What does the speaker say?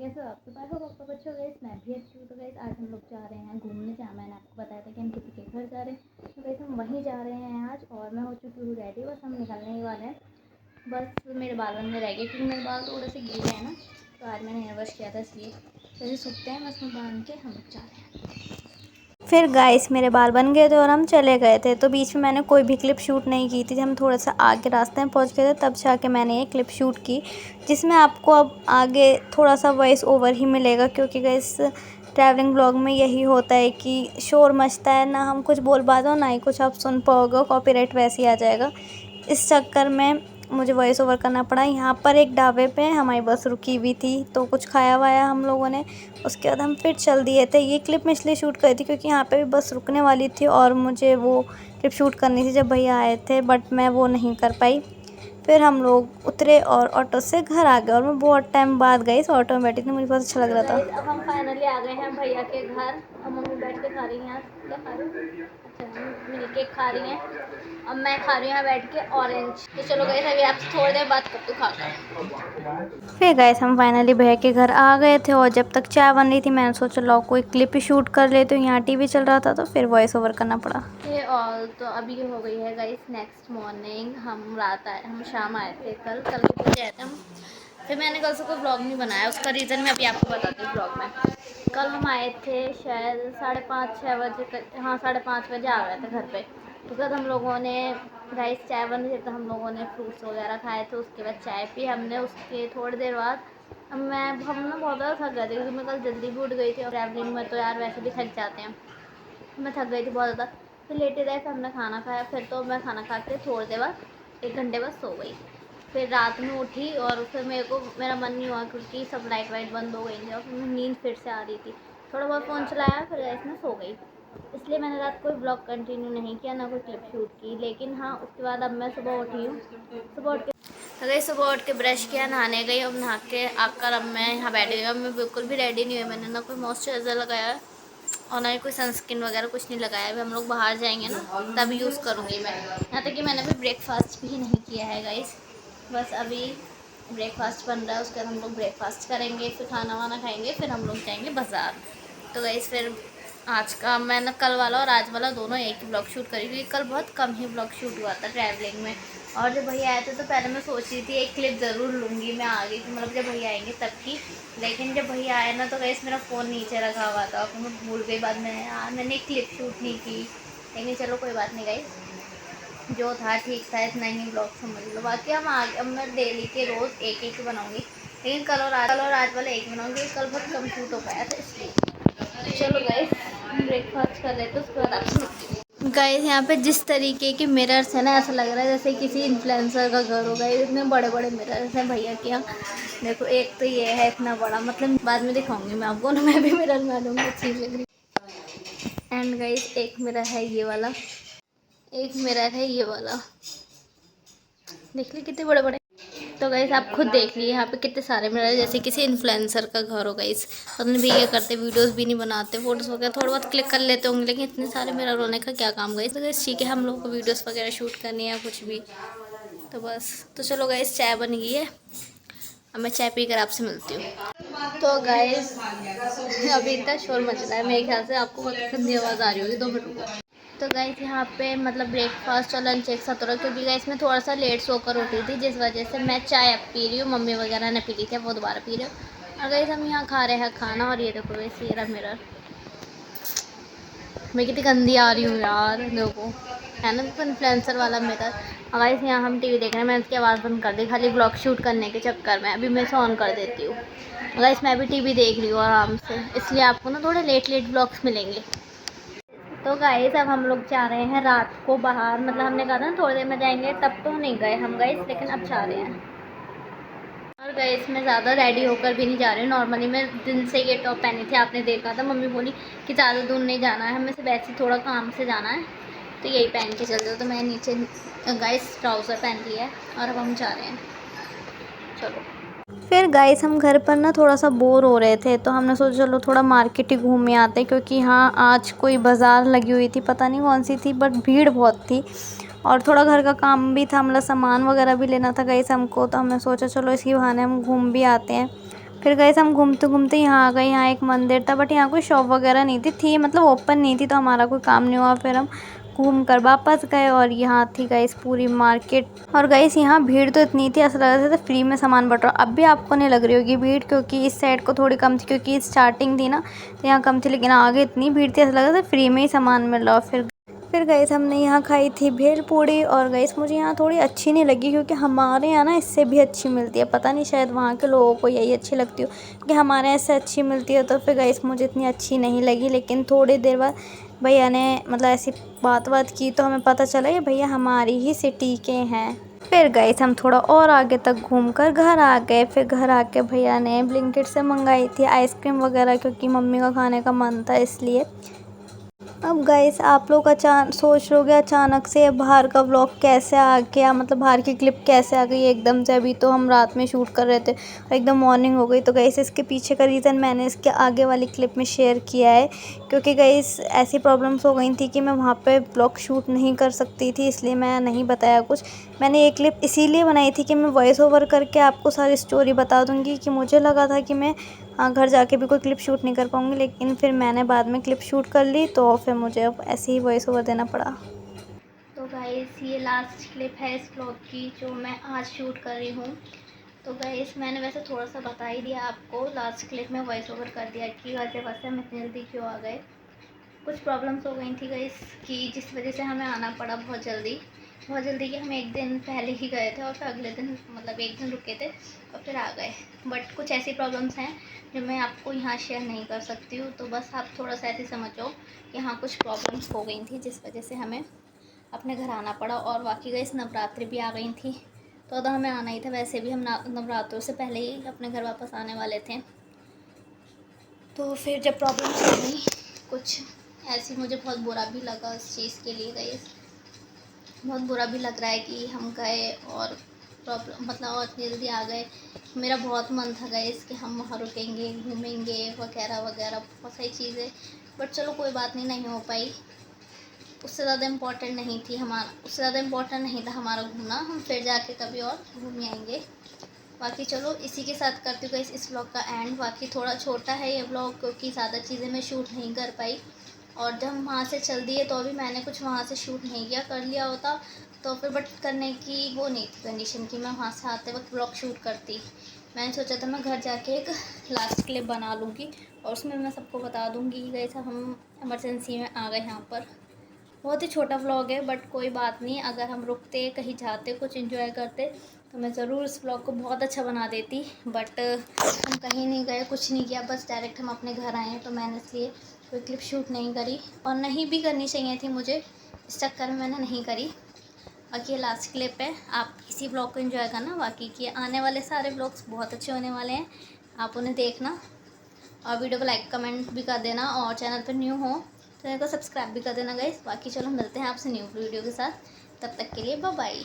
कैसे हो आप? तो आपका बच्चों गाइस, मैं भी अच्छी हूँ। तो गाइस आज हम लोग जा रहे हैं घूमने। जहाँ मैंने आपको बताया था कि हम किसी के घर जा रहे हैं, तो गाइस हम वहीं जा रहे हैं आज। और मैं हो चुकी हूँ रेडी, बस हम निकलने ही वाले हैं। बस मेरे बाल बनने रह गए क्योंकि मेरे बाल थोड़े से गीले हैं ना, तो आज मैंने हेयर वॉश किया था, इसलिए जैसे सूखते हैं बस में बांध के हम लोग जा रहे हैं। फिर गाइस मेरे बाल बन गए थे और हम चले गए थे। तो बीच में मैंने कोई भी क्लिप शूट नहीं की थी। हम थोड़ा सा आगे रास्ते में पहुंच गए थे, तब जाके मैंने ये क्लिप शूट की, जिसमें आपको अब आगे थोड़ा सा वॉइस ओवर ही मिलेगा, क्योंकि गाइस ट्रैवलिंग ब्लॉग में यही होता है कि शोर मचता है, ना हम कुछ बोल पाते हो ना ही कुछ आप सुन पाओगे, कॉपीराइट वैसे ही आ जाएगा। इस चक्कर में मुझे वॉइस ओवर करना पड़ा। यहाँ पर एक ढाबे पे हमारी बस रुकी हुई थी, तो कुछ खाया वाया हम लोगों ने। उसके बाद हम फिर चल दिए थे। ये क्लिप मैं इसलिए शूट करी थी क्योंकि यहाँ पे भी बस रुकने वाली थी और मुझे वो क्लिप शूट करनी थी जब भैया आए थे, बट मैं वो नहीं कर पाई। फिर हम लोग उतरे और ऑटो से घर आ गए, और मैं बहुत टाइम बाद गई इस ऑटो में बैठी थी, मुझे बहुत अच्छा लग रहा था। अब हम फाइनली आ गए हैं भैया के घर। अब मम्मी बैठ के खा रही हैं। क्या खा रही हैं? अच्छा, मिल्क केक खा रही हैं। अब मैं खा रही हूँ यहाँ बैठ के ऑरेंज। तो चलो गए, अभी आपसे थोड़ी देर बात करती हूँ खाकर। फिर गए हम फाइनली भैया के घर आ गए थे, और जब तक चाय बन रही थी मैंने सोचा लो कोई क्लिप ही शूट कर लेते हूँ। यहाँ टीवी चल रहा था तो फिर वॉइस ओवर करना पड़ा। और तो अभी हो गई है गाइस नेक्स्ट मॉर्निंग। हम शाम आए थे, कल पहुँचे आए थे हम। फिर मैंने कल से कोई ब्लॉग नहीं बनाया, उसका रीज़न मैं अभी आपको बताती हूँ ब्लॉग में। कल हम आए थे शायद 5:30-6 बजे तक, हाँ 5:30 बजे आ गए थे घर पे। उसके बाद हम लोगों ने राइस चाय बन रही, तो हम लोगों ने फ्रूट्स वगैरह खाए थे। उसके बाद चाय पी हमने। उसके थोड़ी देर बाद हम ना बहुत ज़्यादा थक गए थे, क्योंकि मैं कल जल्दी भी उठ गई थी, और ट्रैवलिंग में तो यार वैसे भी थक जाते हैं। मैं थक गई थी बहुत ज़्यादा। फिर लेटे रहे, फिर हमने खाना खाया। फिर तो मैं खाना खा के थोड़ी देर बाद 1 घंटे बाद सो गई। फिर रात में उठी और फिर मेरा मन नहीं हुआ, क्योंकि सब लाइट वाइट बंद हो गई थी और फिर नींद फिर से आ रही थी। थोड़ा बहुत फ़ोन चलाया, फिर इसमें सो गई। इसलिए मैंने रात कोई ब्लॉग कंटिन्यू नहीं किया, ना कोई क्लिप शूट की। लेकिन हाँ, उसके बाद अब मैं सुबह उठी हूँ। सुबह उठ के ब्रश किया, नहाने गई। अब नहा के आकर अब मैं यहाँ बैठ गई। अब मैं बिल्कुल भी रेडी नहीं हुई। मैंने ना कोई मॉइस्चराइज़र लगाया है और ना ही कोई सनस्क्रीन वगैरह कुछ नहीं लगाया। अभी हम लोग बाहर जाएंगे ना, तब यूज़ करूँगी मैं। यहाँ तक कि मैंने अभी ब्रेकफास्ट भी नहीं किया है गाइस। बस अभी ब्रेकफास्ट बन रहा है, उसके बाद हम लोग ब्रेकफास्ट करेंगे, फिर खाना वाना खाएंगे, फिर हम लोग जाएंगे बाज़ार। तो गाइस फिर आज का मैंने कल वाला और आज वाला दोनों एक ही ब्लॉग शूट करी, क्योंकि कल बहुत कम ही ब्लॉग शूट हुआ था ट्रैवलिंग में। और जब भैया आए थे तो पहले मैं सोच रही थी एक क्लिप ज़रूर लूँगी मैं आगे की, मतलब जब भैया आएंगे तब की। लेकिन जब भैया आए ना, तो गाइस मेरा फ़ोन नीचे रखा हुआ था, फिर मैं भूल गई बाद में, यार मैंने क्लिप शूट नहीं की। लेकिन चलो कोई बात नहीं गाइस, जो था ठीक था, इतना ही ब्लॉग समझ लो। बाकी हम आगे, अब मैं डेली के रोज़ एक एक बनाऊँगी, लेकिन कल और आज वाला एक बनाऊँगी। कल बहुत कम शूट हो पाया था इसलिए। चलो गाइस ब्रेकफास्ट कर लेते, उसके बाद आपसे मिलती हूँ। गाइस यहाँ पे जिस तरीके के मिरर्स है ना, ऐसा लग रहा है जैसे किसी इन्फ्लुएंसर का घर होगा। इतने बड़े बड़े मिरर्स हैं भैया के यहाँ। देखो एक तो ये है इतना बड़ा, मतलब बाद में दिखाऊंगी मैं आपको ना, मैं भी मिरर में लूँगी, अच्छी लग रही। एंड गाइस एक मिरर है ये वाला, एक मिरर है ये वाला, देख ली कितने बड़े बड़े। तो गाइस आप खुद देख लीजिए यहाँ पे कितने सारे मिरर है, जैसे किसी इन्फ्लुएंसर का घर हो। गाइस पता नहीं भैया करते, वीडियोस भी नहीं बनाते, फोटोज़ वगैरह थोड़ा बहुत क्लिक कर लेते होंगे, लेकिन इतने सारे मिरर होने का क्या काम। गाइस तो गाइस ठीक है, हम लोग को वीडियोस वगैरह शूट करनी है कुछ भी, तो बस। तो चलो गाइस चाय बन गई है, अब मैं चाय पी कर आपसे मिलती हूँ। तो गाइस अभी इतना शोर मच रहा है, मेरे ख्याल से आपको बहुत गंदी आवाज़ आ रही होगी, 2 मिनट रुको। तो गाइस यहाँ पे मतलब ब्रेकफास्ट और लंच एक साथ हो रहा है, क्योंकि गाइस मैं थोड़ा सा लेट सोकर उठी थी, जिस वजह से मैं चाय अब पी रही हूँ। मम्मी वगैरह ने पी ली थी, वो दोबारा पी रही हूँ। और गाइस हम यहाँ खा रहे हैं खाना, और ये देखो गाइस ये रहा मिरर। मैं कितनी गंदी आ रही हूँ यार, देखो है ना, तो इन्फ्लुएंसर वाला मिरर। और गाइस यहाँ हम टीवी देख रहे हैं, मैंने उसकी आवाज़ बंद कर दी खाली ब्लॉग शूट करने के चक्कर में। अभी मैं इसे ऑन कर देती हूँ। गाइस मैं भी टीवी देख रही हूँ आराम से, इसलिए आपको ना थोड़े लेट ब्लॉग्स मिलेंगे। तो गाइस अब हम लोग जा रहे हैं रात को बाहर, मतलब हमने कहा था ना थोड़ी देर में जाएंगे, तब तो नहीं गए हम गाइस, लेकिन अब जा रहे हैं। और गाइस मैं ज़्यादा रेडी होकर भी नहीं जा रही हूँ। नॉर्मली मैं दिन से ये टॉप पहनी थी, आपने देखा था। मम्मी बोली कि ज़्यादा दूर नहीं जाना है, हमें से वैसे थोड़ा काम से जाना है, तो यही पहन के चल दो। तो मैं नीचे गाइस ट्राउज़र पहन लिया है, और अब हम जा रहे हैं। चलो फिर गाइस हम घर पर ना थोड़ा सा बोर हो रहे थे, तो हमने सोचा चलो थोड़ा मार्केट ही घूम आते हैं, क्योंकि हाँ आज कोई बाज़ार लगी हुई थी, पता नहीं कौन सी थी, बट भीड़ बहुत थी। और थोड़ा घर का काम भी था, मतलब सामान वगैरह भी लेना था गाइस हमको, तो हमने सोचा चलो इसी बहाने हम घूम भी आते हैं। फिर गाइस हम घूमते घूमते यहाँ आ गए। यहाँ एक मंदिर था बट यहाँ कोई शॉप वगैरह नहीं थी मतलब ओपन नहीं थी, तो हमारा कोई काम नहीं हुआ। फिर हम घूम कर वापस गए और यहाँ थी गाइस पूरी मार्केट। और गाइस यहाँ भीड़ तो इतनी थी, ऐसा लग रहा था फ्री में सामान बट रहा। अब भी आपको नहीं लग रही होगी भीड़, क्योंकि इस साइड को थोड़ी कम थी क्योंकि स्टार्टिंग थी ना, तो यहाँ कम थी, लेकिन आगे इतनी भीड़ थी ऐसा लग रहा था फ्री में ही सामान मिल रहा। फिर गाइस हमने यहाँ खाई थी भेल पूड़ी। और गाइस मुझे यहाँ थोड़ी अच्छी नहीं लगी क्योंकि हमारे यहाँ ना इससे भी अच्छी मिलती है। पता नहीं शायद वहाँ के लोगों को यही अच्छी लगती हो कि हमारे यहाँ इससे अच्छी मिलती है, तो फिर गाइस मुझे इतनी अच्छी नहीं लगी। लेकिन थोड़ी देर बाद भैया ने मतलब ऐसी बात की तो हमें पता चला ये भैया हमारी ही सिटी के हैं। फिर गाइस हम थोड़ा और आगे तक घूमकर घर आ गए। फिर घर आके भैया ने ब्लिंकिट से मंगाई थी आइसक्रीम वगैरह क्योंकि मम्मी का खाने का मन था इसलिए। अब गाइस आप लोग सोच रहे होगे अचानक से बाहर का व्लॉग कैसे आ गया, मतलब बाहर की क्लिप कैसे आ गई एकदम से। अभी तो हम रात में शूट कर रहे थे और एकदम मॉर्निंग हो गई। तो गाइस इसके पीछे का रीज़न मैंने इसके आगे वाली क्लिप में शेयर किया है, क्योंकि गाइस ऐसी प्रॉब्लम्स हो गई थी कि मैं वहाँ पे व्लॉग शूट नहीं कर सकती थी, इसलिए मैं नहीं बताया कुछ। मैंने ये क्लिप इसीलिए बनाई थी कि मैं वॉइस ओवर करके आपको सारी स्टोरी बता दूँगी, कि मुझे लगा था कि मैं घर जाके भी कोई क्लिप शूट नहीं कर पाऊँगी, लेकिन फिर मैंने बाद में क्लिप शूट कर ली तो फिर मुझे अब ऐसे ही वॉइस ओवर देना पड़ा। तो गाइस ये लास्ट क्लिप है इस व्लॉग की जो मैं आज शूट कर रही हूँ। तो गाइस मैंने वैसे थोड़ा सा बता ही दिया आपको, लास्ट क्लिप में वॉइस ओवर कर दिया कि वजह हम इतनी जल्दी क्यों आ गए। कुछ प्रॉब्लम्स हो गई थी गाइस कि जिस वजह से हमें आना पड़ा बहुत जल्दी कि हम एक दिन पहले ही गए थे और फिर अगले दिन मतलब एक दिन रुके थे और फिर आ गए। बट कुछ ऐसी प्रॉब्लम्स हैं जो मैं आपको यहाँ शेयर नहीं कर सकती हूँ, तो बस आप थोड़ा सा ऐसे समझो कि हाँ कुछ प्रॉब्लम्स हो गई थी जिस वजह से हमें अपने घर आना पड़ा। और बाकी गाइस नवरात्रि भी आ गई थी तो हमें आना ही था। वैसे भी हम नवरात्रों से पहले ही अपने घर वापस आने वाले थे, तो फिर जब प्रॉब्लम्स हो गई कुछ ऐसी, मुझे बहुत बुरा भी लगा इस चीज़ के लिए गाइस। बहुत बुरा भी लग रहा है कि हम गए और प्रॉब्लम मतलब और इतनी जल्दी आ गए। मेरा बहुत मन था गाइस कि हम वहाँ रुकेंगे घूमेंगे वगैरह वगैरह बहुत सारी चीज़ें, बट चलो कोई बात नहीं, नहीं हो पाई। उससे ज़्यादा इम्पोर्टेंट नहीं थी हमारा उससे ज़्यादा इम्पोर्टेंट नहीं था हमारा घूमना। हम फिर जाके कभी और घूम आएंगे। बाकी चलो इसी के साथ करती हूँ इस व्लॉग का एंड। बाकी थोड़ा छोटा है ये व्लॉग क्योंकि ज़्यादा चीज़ें मैं शूट नहीं कर पाई, और जब हम वहाँ से चल दिए तो अभी मैंने कुछ वहाँ से शूट नहीं किया, कर लिया होता तो फिर बट करने की वो नहीं थी कंडीशन कि मैं वहाँ से आते वक्त व्लॉग शूट करती। मैंने सोचा था मैं घर जाके एक लास्ट क्लिप बना लूँगी और उसमें मैं सबको बता दूँगी कि कैसा हम इमरजेंसी में आ गए यहाँ पर। बहुत ही छोटा व्लॉग है बट कोई बात नहीं, अगर हम रुकते कहीं जाते कुछ एंजॉय करते तो मैं ज़रूर इस व्लॉग को बहुत अच्छा बना देती। बट हम कहीं नहीं गए, कुछ नहीं किया, बस डायरेक्ट हम अपने घर आए हैं, तो मैंने इसलिए कोई क्लिप शूट नहीं करी और नहीं भी करनी चाहिए थी मुझे, इस चक्कर में मैंने नहीं करी। बाकी ये लास्ट क्लिप है, आप इसी व्लॉग को एंजॉय करना। बाकी के आने वाले सारे व्लॉग्स बहुत अच्छे होने वाले हैं, आप उन्हें देखना और वीडियो को लाइक कमेंट भी कर देना, और चैनल पर न्यू हो चैनल को सब्सक्राइब भी कर देना गाइस। बाकी चलो मिलते हैं आपसे न्यू वीडियो के साथ, तब तक के लिए बाय बाय।